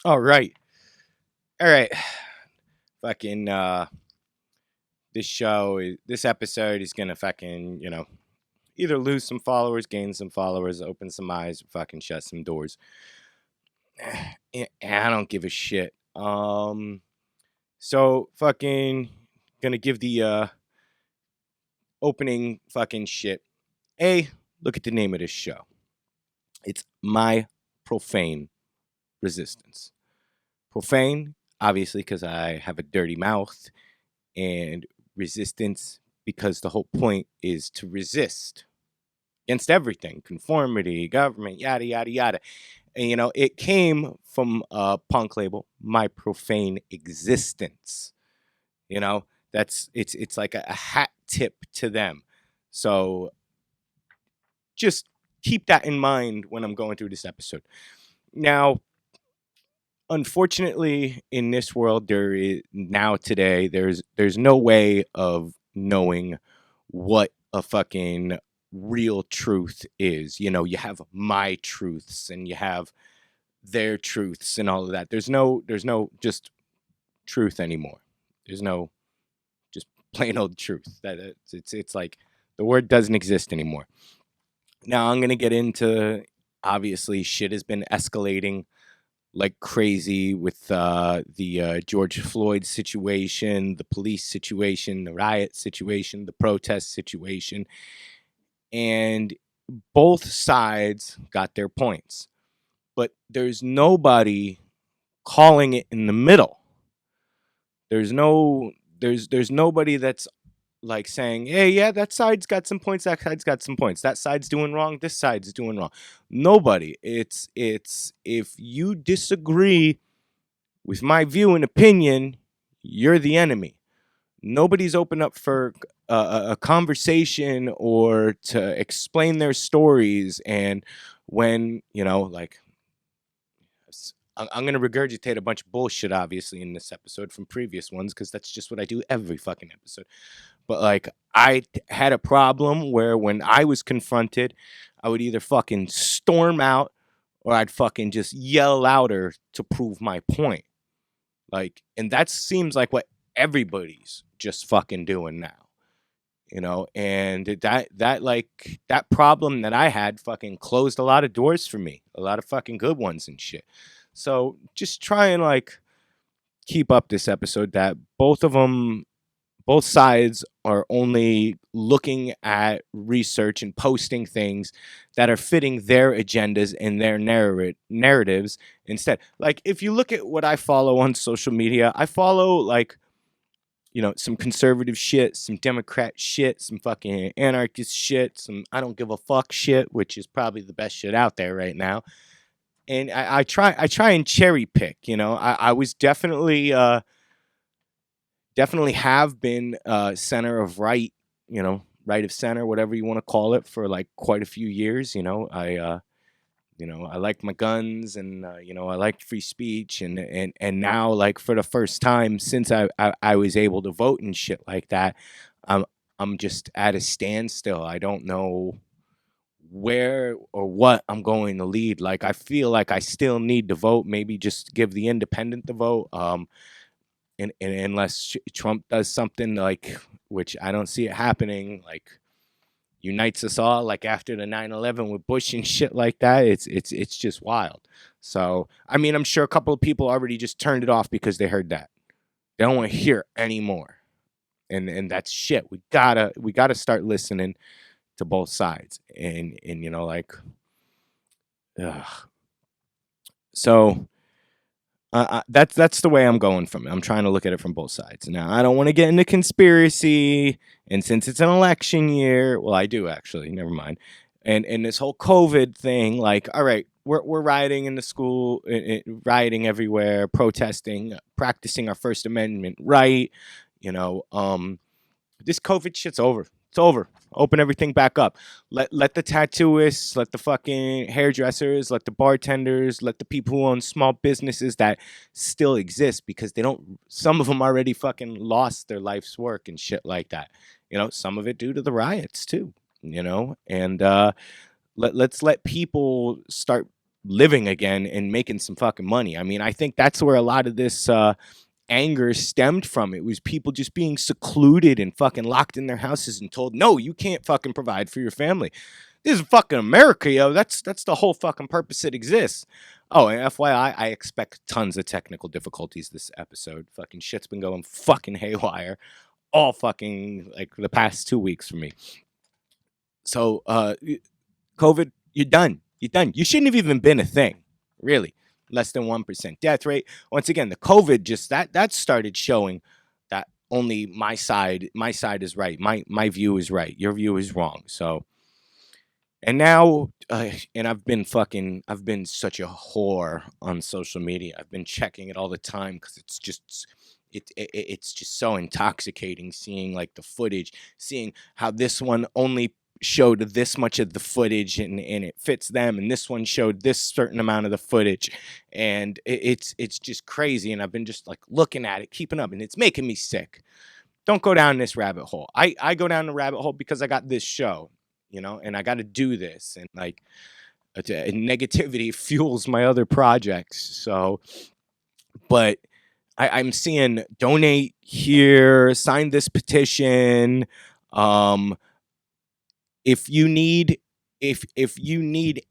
All right. All right. Fucking this episode is gonna fucking, either lose some followers, gain some followers, open some eyes, or fucking shut some doors. I don't give a shit. So fucking gonna give the opening fucking shit. Look at the name of this show. It's My Profane Resistance. Profane, obviously, because I have a dirty mouth, and resistance because the whole point is to resist against everything, conformity, government, yada yada yada. And it came from a punk label, My Profane Existence. That's it's like a hat tip to them. So just keep that in mind when I'm going through this episode. Now, unfortunately, in this world, there's no way of knowing what a fucking real truth is. You have my truths and you have their truths and all of that. There's no just truth anymore. There's no just plain old truth. It's like the word doesn't exist anymore. Now I'm gonna get into, obviously, shit has been escalating like crazy with the George Floyd situation, the police situation, the riot situation, the protest situation, and both sides got their points, but there's nobody calling it in the middle. There's nobody that's like saying, hey, yeah, that side's got some points, that side's got some points, that side's doing wrong, this side's doing wrong. Nobody. It's if you disagree with my view and opinion, you're the enemy. Nobody's open up for a conversation or to explain their stories. And when, like, I'm going to regurgitate a bunch of bullshit, obviously, in this episode from previous ones, because that's just what I do every fucking episode. But, like, I had a problem where when I was confronted, I would either fucking storm out or I'd fucking just yell louder to prove my point. Like, and that seems like what everybody's just fucking doing now, and that problem that I had fucking closed a lot of doors for me, a lot of fucking good ones and shit. So just try and like keep up this episode that both sides are only looking at research and posting things that are fitting their agendas and their narratives instead. Like, if you look at what I follow on social media, I follow like, some conservative shit, some Democrat shit, some fucking anarchist shit, some I don't give a fuck shit, which is probably the best shit out there right now. And I try and cherry pick. I was definitely have been center of right, right of center, whatever you want to call it, for like quite a few years. I liked my guns, and I liked free speech, and now, like, for the first time since I was able to vote and shit like that, I'm just at a standstill. I don't know where or what I'm going to lead. Like, I feel like I still need to vote. Maybe just give the independent the vote. And unless Trump does something, like, which I don't see it happening, like unites us all, like after the 9/11 with Bush and shit like that. It's just wild. So I mean, I'm sure a couple of people already just turned it off because they heard that. They don't want to hear it anymore. And that's shit. We gotta start listening to both sides. And like, ugh. So that's the way I'm going from it. I'm trying to look at it from both sides. Now, I don't want to get into conspiracy, and since it's an election year, well, I do actually. Never mind. And this whole COVID thing, like, all right, we're rioting in the school, rioting everywhere, protesting, practicing our First Amendment right. This COVID shit's over. It's over. Open everything back up. Let the tattooists, let the fucking hairdressers, let the bartenders, let the people who own small businesses that still exist, because they don't. Some of them already fucking lost their life's work and shit like that. Some of it due to the riots too. And let's let people start living again and making some fucking money. I mean, I think that's where a lot of this anger stemmed from. It was people just being secluded and fucking locked in their houses and told, no, you can't fucking provide for your family. This is fucking America, yo. That's the whole fucking purpose it exists. Oh, and FYI, I expect tons of technical difficulties this episode. Fucking shit's been going fucking haywire all fucking like the past 2 weeks for me. So, COVID, you're done. You're done. You shouldn't have even been a thing, really. Less than 1% death rate. Once again, the COVID just that started showing that only my side is right. My view is right. Your view is wrong. So, and now, and I've been such a whore on social media. I've been checking it all the time because it's just so intoxicating seeing like the footage, seeing how this one only showed this much of the footage and it fits them, and this one showed this certain amount of the footage, and it's just crazy. And I've been just like looking at it, keeping up, and it's making me sick. Don't go down this rabbit hole. I go down the rabbit hole because I got this show, and I got to do this, and like negativity fuels my other projects. So, but I'm seeing donate here, sign this petition. If you need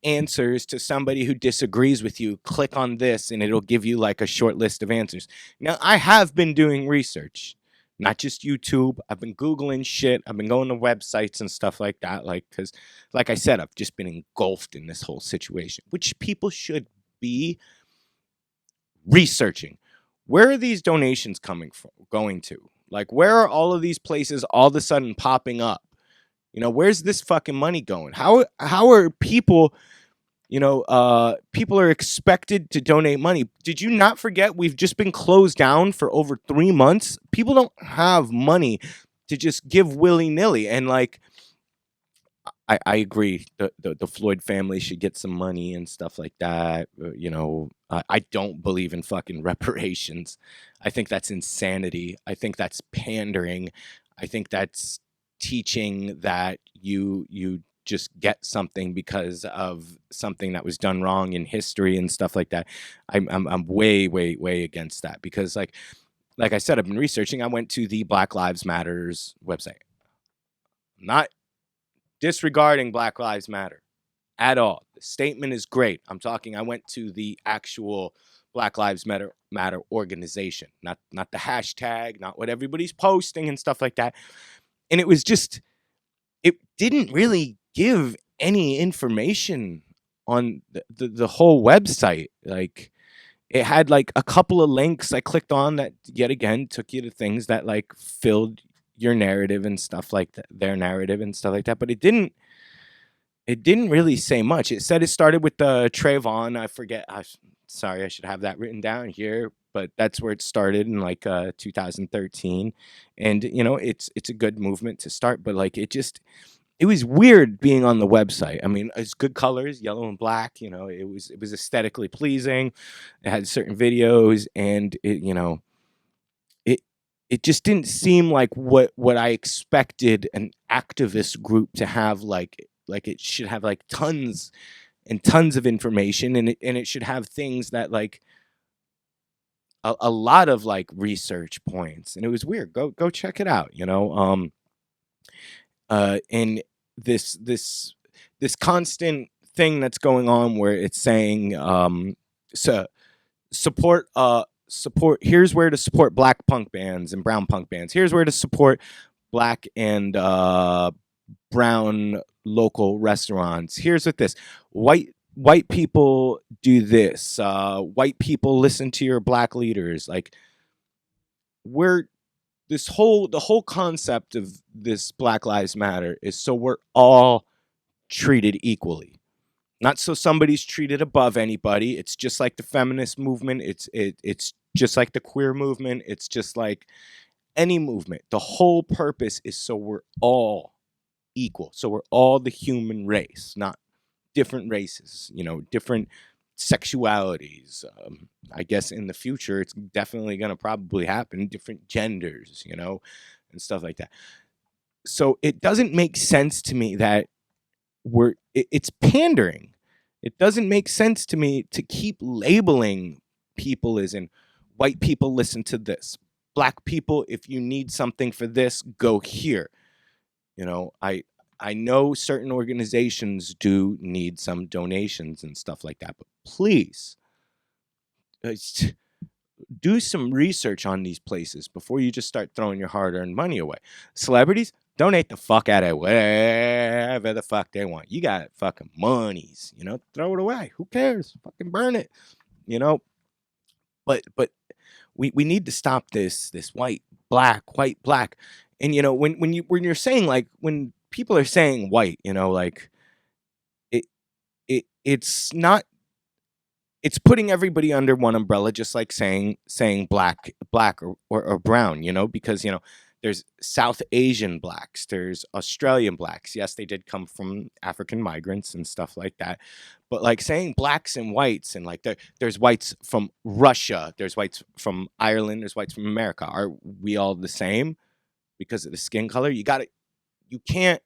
answers to somebody who disagrees with you, click on this and it'll give you like a short list of answers. Now, I have been doing research, not just YouTube. I've been Googling shit. I've been going to websites and stuff like that. Like, because like I said, I've just been engulfed in this whole situation, which people should be researching. Where are these donations going to? Like, where are all of these places all of a sudden popping up? Where's this fucking money going? How are people, people are expected to donate money. Did you not forget we've just been closed down for over 3 months? People don't have money to just give willy-nilly. And like, I agree. The Floyd family should get some money and stuff like that. I don't believe in fucking reparations. I think that's insanity. I think that's pandering. I think that's teaching that you just get something because of something that was done wrong in history and stuff like that. I'm way against that, because like I said, I've been researching. I went to the Black Lives Matters website. Not disregarding Black Lives Matter at all. The statement is great. I went to the actual Black Lives Matter organization, not the hashtag, not what everybody's posting and stuff like that. And it didn't really give any information on the whole website. Like, it had like a couple of links I clicked on that yet again took you to things that like filled your narrative and stuff like that, their narrative and stuff like that. But it didn't really say much. It said it started with Trayvon. I forget. Sorry, I should have that written down here. But that's where it started in like 2013. And, it's a good movement to start. But like, it was weird being on the website. I mean, it's good colors, yellow and black. It was aesthetically pleasing. It had certain videos, and it just didn't seem like what I expected an activist group to have. Like it should have like tons and tons of information, and it should have things that like a lot of like research points. And it was weird. Go check it out. And this constant thing that's going on where it's saying so support here's where to support black punk bands and brown punk bands. Here's where to support black and brown local restaurants. Here's what this white people do this. White people listen to your black leaders. Like, the whole concept of this Black Lives Matter is so we're all treated equally. Not so somebody's treated above anybody. It's just like the feminist movement. It's just like the queer movement. It's just like any movement. The whole purpose is so we're all equal. So we're all the human race, not different races, different sexualities. I guess in the future, it's definitely going to probably happen, different genders, and stuff like that. So it doesn't make sense to me that it's pandering. It doesn't make sense to me to keep labeling people as in white people listen to this. Black people, if you need something for this, go here. You know, I know certain organizations do need some donations and stuff like that, but please do some research on these places before you just start throwing your hard-earned money away. Celebrities, donate the fuck out of it wherever the fuck they want. You got fucking monies, you know, throw it away. Who cares? Fucking burn it, you know. But we need to stop this white black. And you know, when you're saying, like, when people are saying white, you know, like it's not, it's putting everybody under one umbrella, just like saying black or brown, you know, because, you know, there's South Asian blacks, there's Australian blacks. Yes, they did come from African migrants and stuff like that. But like saying blacks and whites, and like there's whites from Russia, there's whites from Ireland, there's whites from America. Are we all the same because of the skin color? You can't.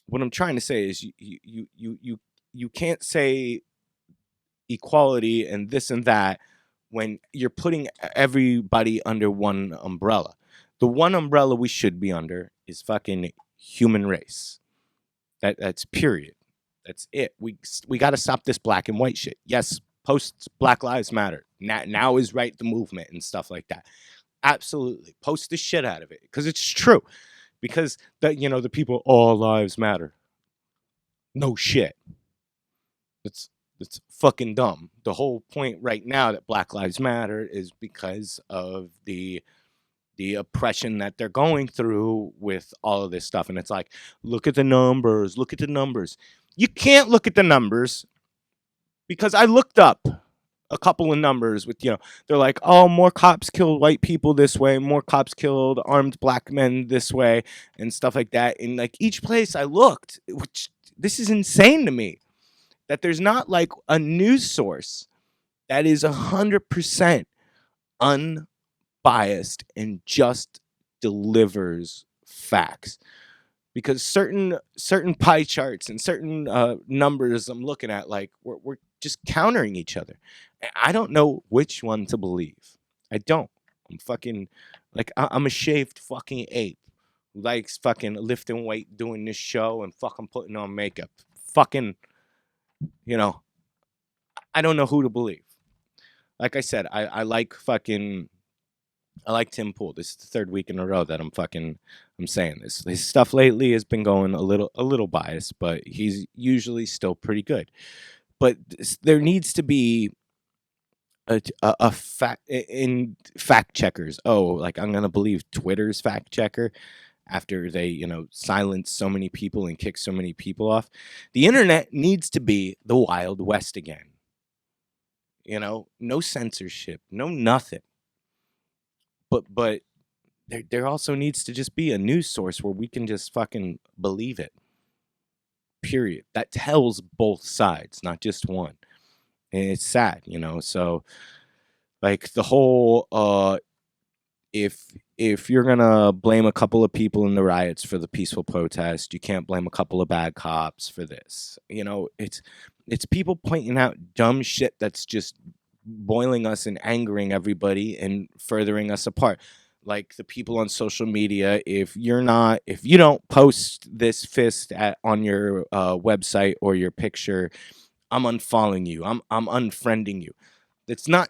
What I'm trying to say is you can't say equality and this and that when you're putting everybody under one umbrella. The one umbrella we should be under is fucking human race. That's period. That's it. We got to stop this black and white shit. Yes, post Black Lives Matter. Now is right the movement and stuff like that. Absolutely. Post the shit out of it because it's true. Because that, you know, the people, all lives matter. No shit. It's fucking dumb. The whole point right now that Black Lives Matter is because of the oppression that they're going through with all of this stuff. And it's like, look at the numbers. You can't look at the numbers, because I looked up a couple of numbers with, you know, they're like, oh, more cops killed white people this way, more cops killed armed black men this way, and stuff like that. And like each place I looked, which this is insane to me, that there's not like a news source that is 100% unbiased and just delivers facts. Because certain pie charts and certain numbers I'm looking at, like we're just countering each other. I don't know which one to believe. I don't. I'm fucking like I'm a shaved fucking ape who likes fucking lifting weight, doing this show, and fucking putting on makeup. Fucking, you know, I don't know who to believe. Like I said, I like Tim Pool. This is the third week in a row that I'm saying this. His stuff lately has been going a little biased, but he's usually still pretty good. But there needs to be a fact checkers. Oh, like I'm gonna believe Twitter's fact checker after they, you know, silence so many people and kick so many people off. The internet needs to be the Wild West again. You know, no censorship, no nothing. But there also needs to just be a news source where we can just fucking believe it. Period. That tells both sides, not just one. And it's sad, you know. So like the whole if you're gonna blame a couple of people in the riots for the peaceful protest, you can't blame a couple of bad cops for this. You know, it's people pointing out dumb shit that's just boiling us and angering everybody and furthering us apart. Like the people on social media, if you don't post this fist on your website or your picture, I'm unfollowing you. I'm unfriending you. That's not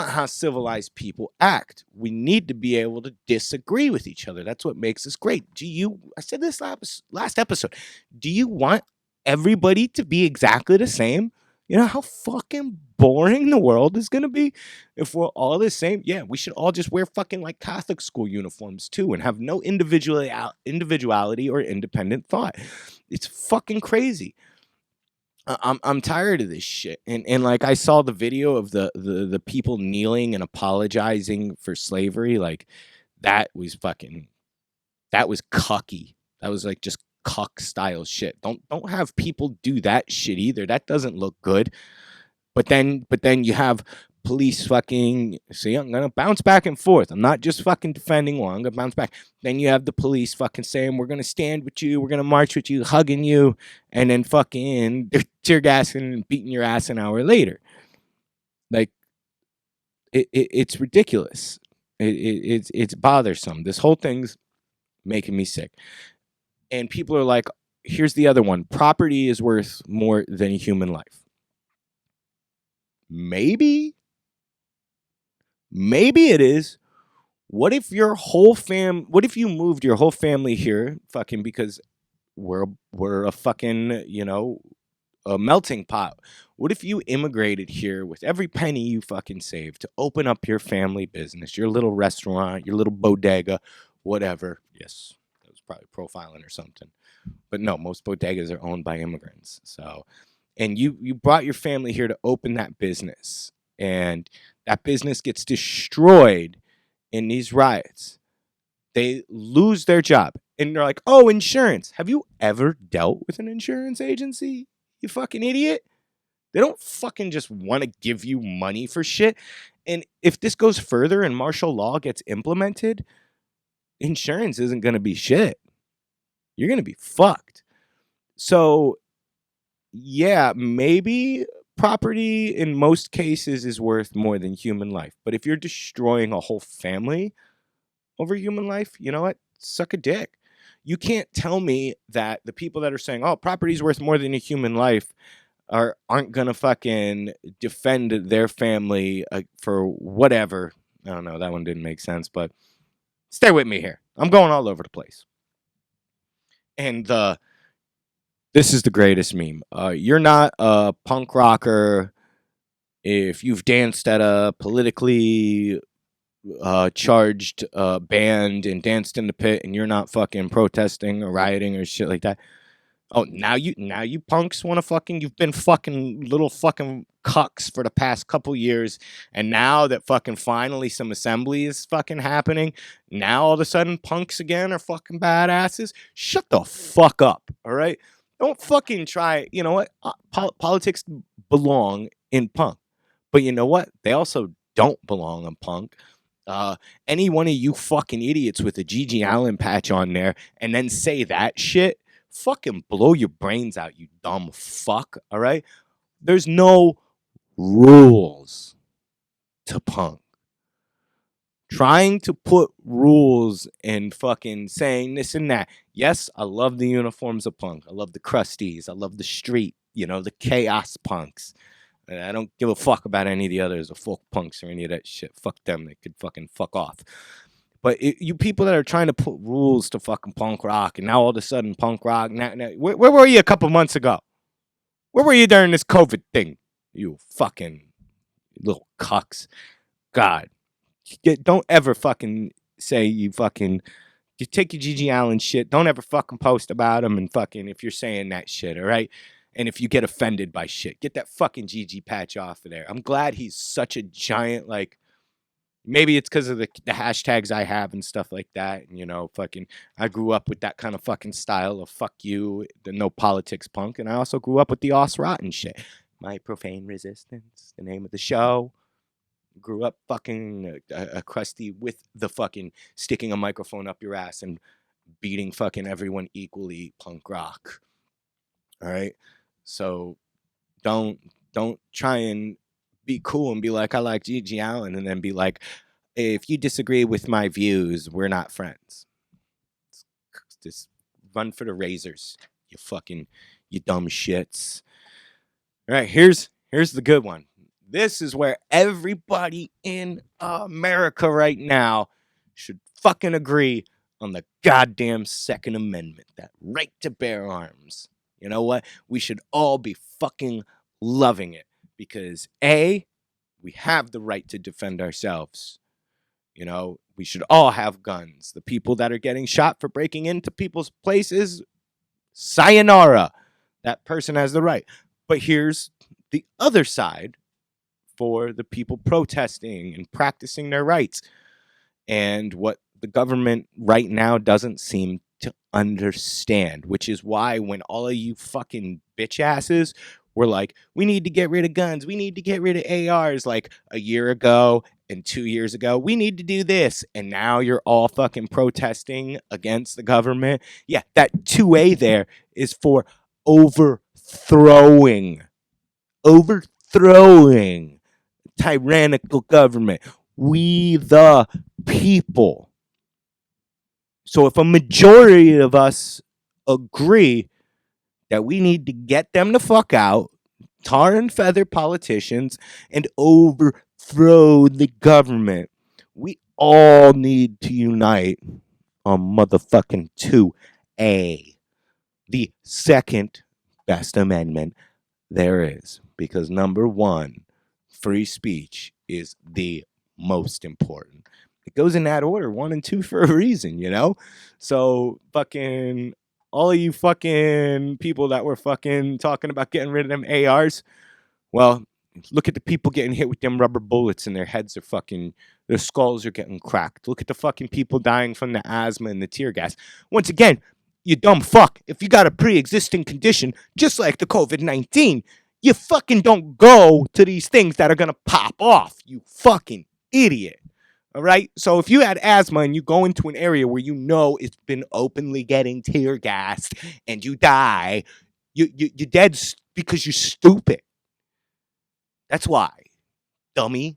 how civilized people act. We need to be able to disagree with each other. That's what makes us great. I said this last episode. Do you want everybody to be exactly the same? You know how fucking boring the world is going to be if we're all the same? Yeah, we should all just wear fucking like Catholic school uniforms too and have no individuality or independent thought. It's fucking crazy. I'm tired of this shit. And like I saw the video of the people kneeling and apologizing for slavery. Like that was cucky. That was like just cuck style shit. Don't have people do that shit either. That doesn't look good. But then you have police fucking, see, I'm gonna bounce back and forth. I'm not just fucking defending one. I'm gonna bounce back. Then you have the police fucking saying, we're gonna stand with you, we're gonna march with you, hugging you, and then fucking they're tear gassing and beating your ass an hour later. Like, it's ridiculous. It's bothersome. This whole thing's making me sick. And people are like, here's the other one. Property is worth more than a human life. Maybe it is. What if your whole what if you moved your whole family here fucking because we're a fucking, you know, a melting pot. What if you immigrated here with every penny you fucking saved to open up your family business, your little restaurant, your little bodega, whatever. Yes, that was probably profiling or something. But no, most bodegas are owned by immigrants. So, and you brought your family here to open that business, and that business gets destroyed in these riots. They lose their job, and they're like, "Oh, insurance. Have you ever dealt with an insurance agency? You fucking idiot." They don't fucking just want to give you money for shit. And if this goes further and martial law gets implemented, insurance isn't going to be shit. You're going to be fucked. So, yeah, maybe property in most cases is worth more than human life. But if you're destroying a whole family over human life, you know what? Suck a dick. You can't tell me that the people that are saying, oh, property is worth more than a human life aren't going to fucking defend their family for whatever. I don't know. That one didn't make sense, but stay with me here. I'm going all over the place. And this is the greatest meme. You're not a punk rocker if you've danced at a politically charged band and danced in the pit and you're not fucking protesting or rioting or shit like that. Oh, now you punks want to fucking, you've been fucking little fucking cucks for the past couple years, and now that fucking finally some assembly is fucking happening, now all of a sudden punks again are fucking badasses. Shut the fuck up, all right? Don't fucking try, you know what? Politics belong in punk, but you know what? They also don't belong in punk. Any one of you fucking idiots with a Gigi Allen patch on there and then say that shit, fucking blow your brains out, you dumb fuck, all right? There's no rules to punk. Trying to put rules and fucking saying this and that. Yes, I love the uniforms of punk. I love the crusties. I love the street, you know, the chaos punks. I don't give a fuck about any of the others, the folk punks or any of that shit. Fuck them. They could fucking fuck off. But you people that are trying to put rules to fucking punk rock, and now all of a sudden punk rock, where were you a couple months ago? Where were you during this COVID thing? You fucking little cucks. God. Don't ever fucking say you fucking, you take your Gigi Allen shit. Don't ever fucking post about him and fucking, if you're saying that shit, all right? And if you get offended by shit, get that fucking Gigi patch off of there. I'm glad he's such a giant, like, maybe it's because of the hashtags I have and stuff like that. And, you know, fucking, I grew up with that kind of fucking style of fuck you, the no politics punk. And I also grew up with the Os Rotten shit. My Profane Resistance, the name of the show. Grew up fucking a crusty with the fucking sticking a microphone up your ass and beating fucking everyone equally punk rock. All right. So don't try and be cool and be like, I like Gigi Allen, and then be like, if you disagree with my views, we're not friends. Just run for the razors, you dumb shits. All right, here's the good one. This is where everybody in America right now should fucking agree on the goddamn Second Amendment, that right to bear arms. You know what? We should all be fucking loving it because A, we have the right to defend ourselves. You know, we should all have guns. The people that are getting shot for breaking into people's places, sayonara. That person has the right. But here's the other side for the people protesting and practicing their rights. And what the government right now doesn't seem to understand, which is why when all of you fucking bitch asses were like, we need to get rid of guns. We need to get rid of ARs like a year ago and 2 years ago. We need to do this. And now you're all fucking protesting against the government. Yeah, that 2A there is for overthrowing tyrannical government. We the people. So if a majority of us agree that we need to get them the fuck out, tar and feather politicians, and overthrow the government, we all need to unite on motherfucking 2A, the second best amendment there is. Because number one, free speech is the most important. It goes in that order, 1 and 2 for a reason, you know? So fucking all of you fucking people that were fucking talking about getting rid of them ARs, well, look at the people getting hit with them rubber bullets and their heads are fucking, their skulls are getting cracked. Look at the fucking people dying from the asthma and the tear gas. Once again, you dumb fuck, if you got a pre-existing condition, just like the COVID-19, you fucking don't go to these things that are gonna pop off, you fucking idiot. All right? So if you had asthma and you go into an area where you know it's been openly getting tear gassed and you die, you're dead because you're stupid. That's why, dummy.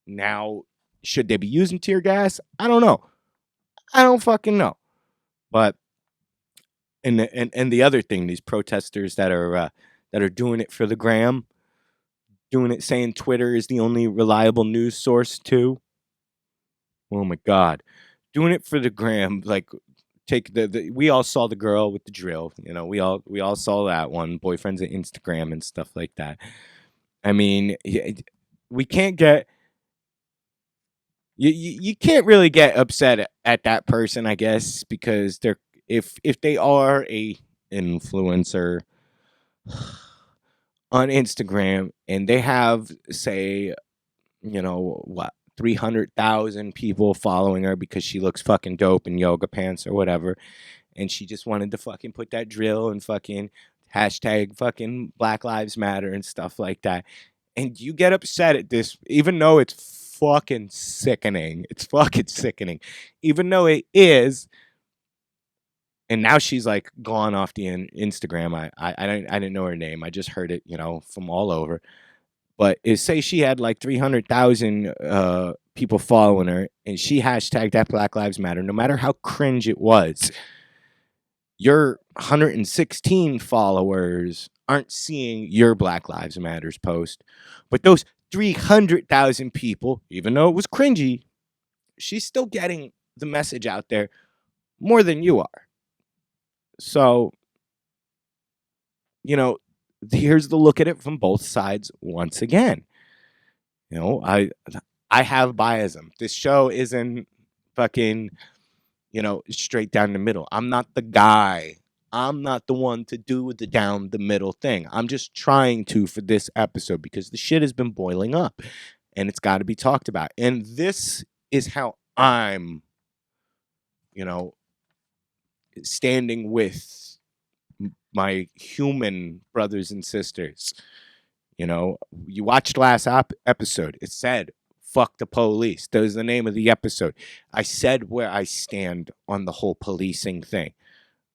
Now, should they be using tear gas? I don't know. I don't fucking know. But and the other thing, these protesters that are doing it for the gram, doing it saying Twitter is the only reliable news source too. Oh my God, doing it for the gram, like take we all saw the girl with the drill, you know, we all saw that one, boyfriends at Instagram and stuff like that. I mean, we can't get you can't really get upset at that person, I guess, because they're if they are a influencer on Instagram and they have, say, you know, what, 300,000 people following her because she looks fucking dope in yoga pants or whatever, and she just wanted to fucking put that drill and fucking hashtag fucking Black Lives Matter and stuff like that. And you get upset at this, even though it's fucking sickening. It's fucking sickening. Even though it is. And now she's like gone off the Instagram. I didn't know her name. I just heard it, you know, from all over. But say she had like 300,000 people following her, and she hashtagged that Black Lives Matter. No matter how cringe it was, your 116 followers aren't seeing your Black Lives Matters post, but those 300,000 people, even though it was cringy, she's still getting the message out there more than you are. So, you know, here's the look at it from both sides once again. You know, I have biasm. This show isn't fucking, you know, straight down the middle. I'm not the guy. I'm not the one to do the down the middle thing. I'm just trying to for this episode because the shit has been boiling up and it's got to be talked about. And this is how I'm, you know, standing with my human brothers and sisters. You know, you watched last episode. It said, fuck the police. That was the name of the episode. I said where I stand on the whole policing thing.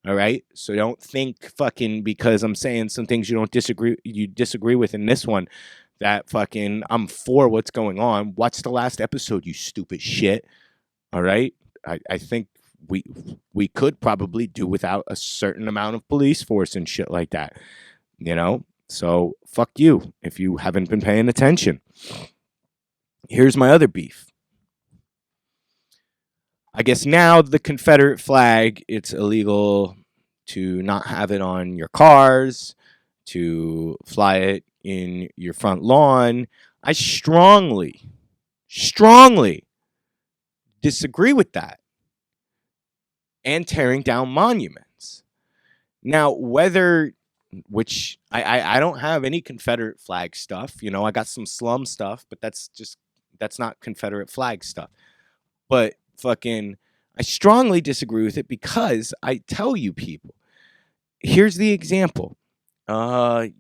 All right? So don't think fucking because I'm saying some things you disagree with in this one that fucking I'm for what's going on. Watch the last episode, you stupid shit. All right? I think we could probably do without a certain amount of police force and shit like that. You know? So fuck you if you haven't been paying attention. Here's my other beef. I guess now the Confederate flag, it's illegal to not have it on your cars, to fly it in your front lawn. I strongly disagree with that. And tearing down monuments. Now, whether, which I don't have any Confederate flag stuff. You know, I got some slum stuff, but that's not Confederate flag stuff. But fucking, I strongly disagree with it because I tell you people, here's the example.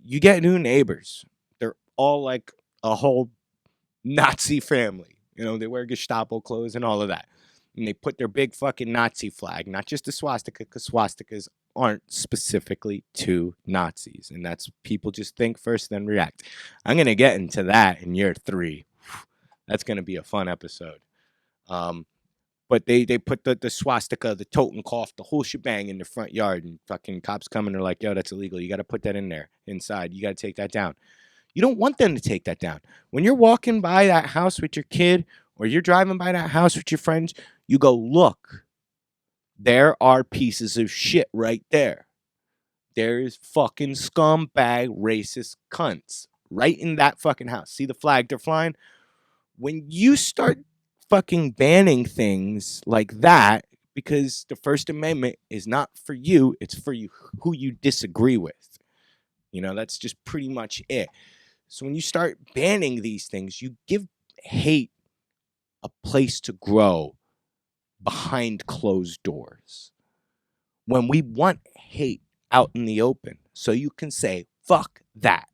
You get new neighbors. They're all like a whole Nazi family. You know, they wear Gestapo clothes and all of that. And they put their big fucking Nazi flag, not just the swastika, because swastikas aren't specifically to Nazis. And that's people just think first, then react. I'm going to get into that in year 3. That's going to be a fun episode. But they put the swastika, the Totenkopf, the whole shebang in the front yard, and fucking cops come and they're like, yo, that's illegal. You got to put that in there inside. You got to take that down. You don't want them to take that down. When you're walking by that house with your kid or you're driving by that house with your friends, you go, look, there are pieces of shit right there. There's fucking scumbag racist cunts right in that fucking house. See the flag they're flying? When you start fucking banning things like that, because the First Amendment is not for you, it's for you who you disagree with. You know, that's just pretty much it. So when you start banning these things, you give hate a place to grow behind closed doors. When we want hate out in the open, so you can say, fuck that.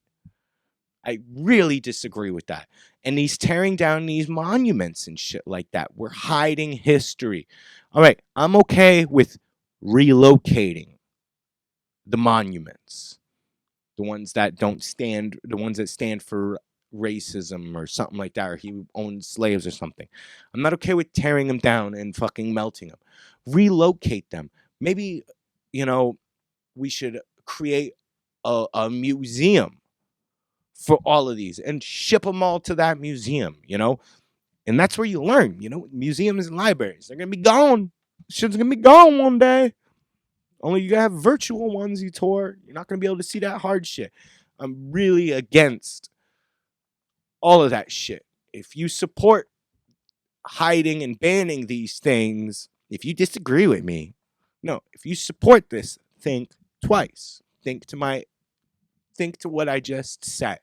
I really disagree with that. And he's tearing down these monuments and shit like that. We're hiding history. All right, I'm okay with relocating the monuments. The ones that don't stand, the ones that stand for racism or something like that, or he owned slaves or something. I'm not okay with tearing them down and fucking melting them. Relocate them. Maybe, you know, we should create a museum for all of these and ship them all to that museum, you know? And that's where you learn, you know, museums and libraries. They're going to be gone. Shit's going to be gone one day. Only you gotta have virtual ones you tour. You're not gonna be able to see that hard shit. I'm really against all of that shit. If you support hiding and banning these things, if you disagree with me, no, if you support this, think twice. Think to what I just said.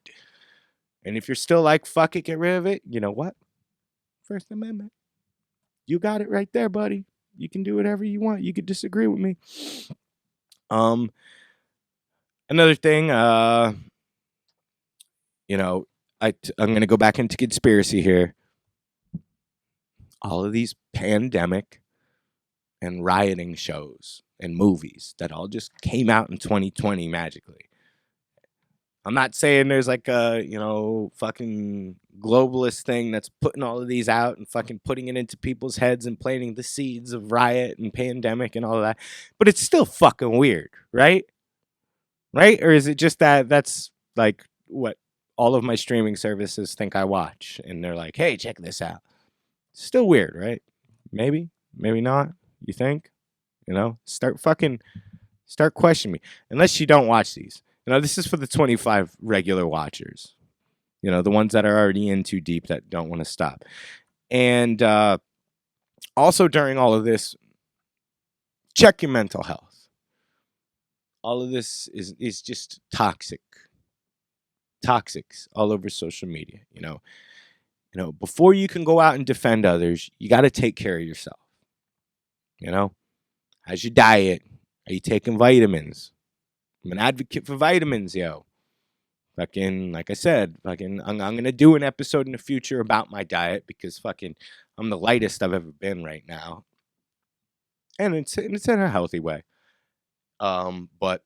And if you're still like, fuck it, get rid of it, you know what? First Amendment. You got it right there, buddy. You can do whatever you want. You could disagree with me. Another thing, you know, I'm going to go back into conspiracy here. All of these pandemic and rioting shows and movies that all just came out in 2020 magically. I'm not saying there's like a, you know, fucking globalist thing that's putting all of these out and fucking putting it into people's heads and planting the seeds of riot and pandemic and all of that. But it's still fucking weird, right? Right? Or is it just that that's like what all of my streaming services think I watch and they're like, hey, check this out. Still weird, right? Maybe not. You think? You know, start questioning me. Unless you don't watch these. You know, this is for the 25 regular watchers. You know, the ones that are already in too deep that don't want to stop. And also during all of this, check your mental health. All of this is just toxics all over social media. You know, before you can go out and defend others, you got to take care of yourself. You know, how's your diet? Are you taking vitamins? I'm an advocate for vitamins, yo. Fucking, like I said, fucking, I'm gonna do an episode in the future about my diet because fucking, I'm the lightest I've ever been right now, and it's in a healthy way. But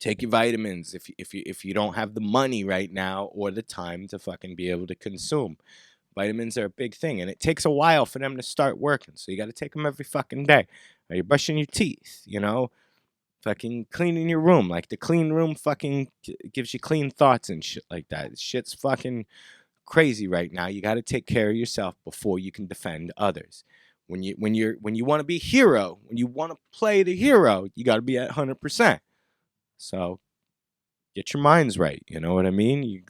take your vitamins if you don't have the money right now or the time to fucking be able to consume. Vitamins are a big thing, and it takes a while for them to start working. So you got to take them every fucking day. Are you brushing your teeth? You know, fucking cleaning your room. Like the clean room fucking gives you clean thoughts and shit like that. Shit's fucking crazy right now. You got to take care of yourself before you can defend others. When you want to be hero, when you want to play the hero, you got to be at 100%. So get your minds right. You know what I mean?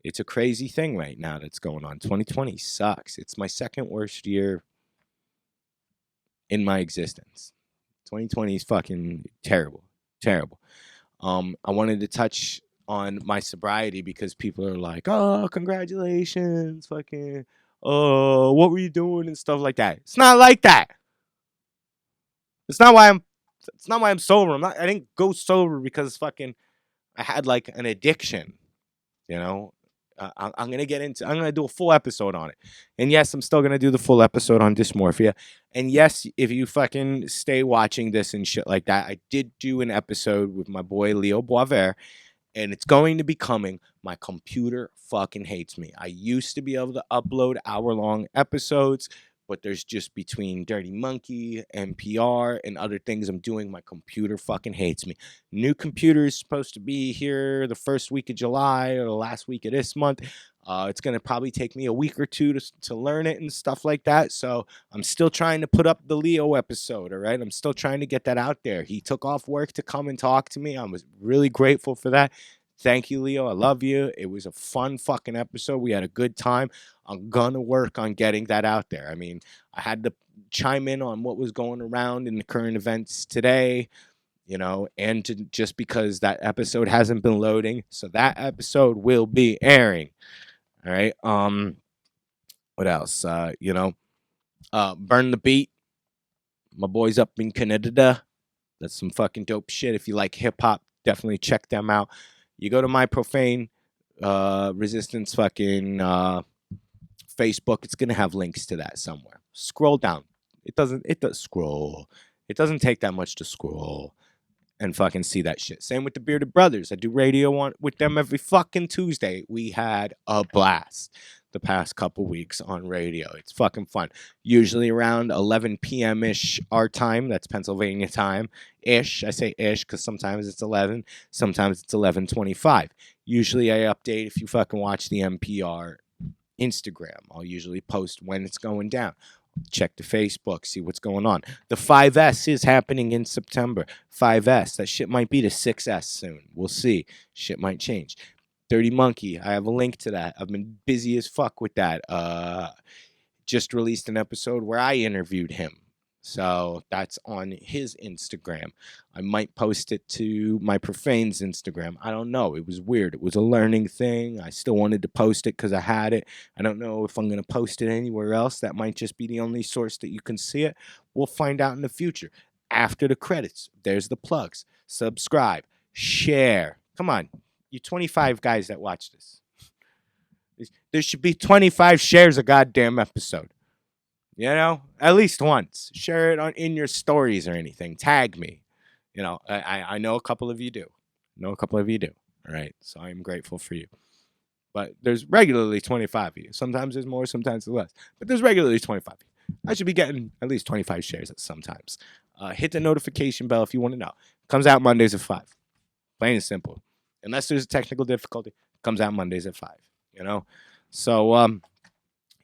It's a crazy thing right now that's going on. 2020 sucks. It's my second worst year in my existence. 2020 is fucking terrible. Terrible. I wanted to touch on my sobriety because people are like, oh, congratulations, fucking, what were you doing and stuff like that. It's not like that. It's not why I'm It's not why I'm sober. I didn't go sober because fucking I had like an addiction. You know, I'm gonna do a full episode on it. And yes, I'm still gonna do the full episode on dysmorphia. And yes, if you fucking stay watching this and shit like that, I did do an episode with my boy Leo Boisvert, and it's going to be coming. My computer fucking hates me. I used to be able to upload hour-long episodes, but there's just between Dirty Monkey, MPR, and other things I'm doing, my computer fucking hates me. New computer is supposed to be here the first week of July or the last week of this month. It's going to probably take me a week or two to learn it and stuff like that. So I'm still trying to put up the Leo episode, all right? I'm still trying to get that out there. He took off work to come and talk to me. I was really grateful for that. Thank you, Leo. I love you. It was a fun fucking episode. We had a good time. I'm going to work on getting that out there. I mean, I had to chime in on what was going around in the current events today, you know, and just because that episode hasn't been loading. So that episode will be airing. All right. What else? Burn the Beat. My boys up in Canada. That's some fucking dope shit. If you like hip hop, definitely check them out. You go to my profane resistance fucking Facebook, it's gonna have links to that somewhere. Scroll down. It does scroll. It doesn't take that much to scroll and fucking see that shit. Same with the Bearded Brothers. I do radio with them every fucking Tuesday. We had a blast the past couple weeks on radio. It's fucking fun. Usually around 11 p.m.-ish our time. That's Pennsylvania time. Ish. I say ish because sometimes it's 11. Sometimes it's 11:25. Usually I update if you fucking watch the MPR Instagram. I'll usually post when it's going down. Check the Facebook, see what's going on. The 5S is happening in September. 5S. That shit might be the 6S soon. We'll see. Shit might change. Dirty Monkey. I have a link to that. I've been busy as fuck with that. Just released an episode where I interviewed him. So that's on his Instagram. I might post it to my Profane's Instagram. I don't know. It was weird. It was a learning thing. I still wanted to post it because I had it. I don't know if I'm going to post it anywhere else. That might just be the only source that you can see it. We'll find out in the future. After the credits, there's the plugs. Subscribe. Share. Come on. You 25 guys that watch this. There should be 25 shares a goddamn episode. You know, at least once. Share it in your stories or anything. Tag me. You know, I know a couple of you do. All right. So I'm grateful for you. But there's regularly 25 of you. Sometimes there's more, sometimes there's less. But there's regularly 25 of you. I should be getting at least 25 shares at sometimes. Hit the notification bell if you want to know. Comes out Mondays at 5. Plain and simple. Unless there's a technical difficulty, comes out Mondays at 5. You know? So,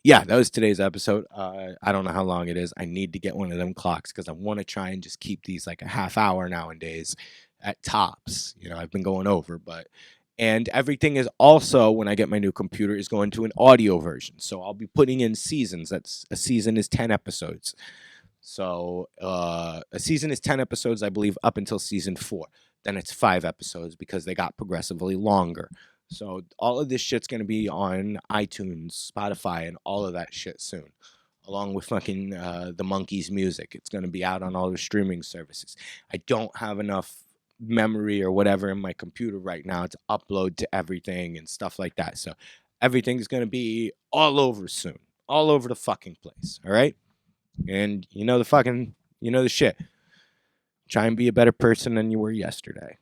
yeah, that was today's episode. I don't know how long it is. I need to get one of them clocks because I want to try and just keep these like a half hour nowadays at tops. You know, I've been going over, and everything is also, when I get my new computer, is going to an audio version. So I'll be putting in seasons. A season is 10 episodes. So a season is 10 episodes, I believe, up until season 4. Then it's 5 episodes because they got progressively longer. So all of this shit's going to be on iTunes, Spotify, and all of that shit soon, along with fucking the Monkeys music. It's going to be out on all the streaming services. I don't have enough memory or whatever in my computer right now to upload to everything and stuff like that. So everything's going to be all over soon, all over the fucking place. All right. And you know the shit. Try and be a better person than you were yesterday.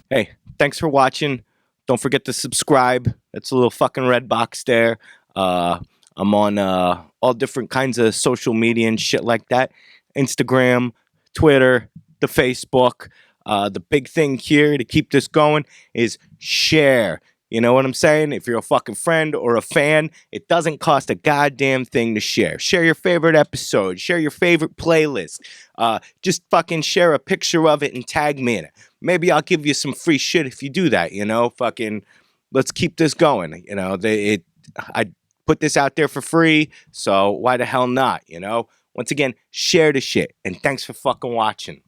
Hey, thanks for watching. Don't forget to subscribe. That's a little fucking red box there. I'm on all different kinds of social media and shit like that. Instagram, Twitter, the Facebook. The big thing here to keep this going is share. You know what I'm saying? If you're a fucking friend or a fan, it doesn't cost a goddamn thing to share. Share your favorite episode. Share your favorite playlist. Just fucking share a picture of it and tag me in it. Maybe I'll give you some free shit if you do that, you know? Fucking, let's keep this going. You know, I put this out there for free, so why the hell not, you know? Once again, share the shit. And thanks for fucking watching.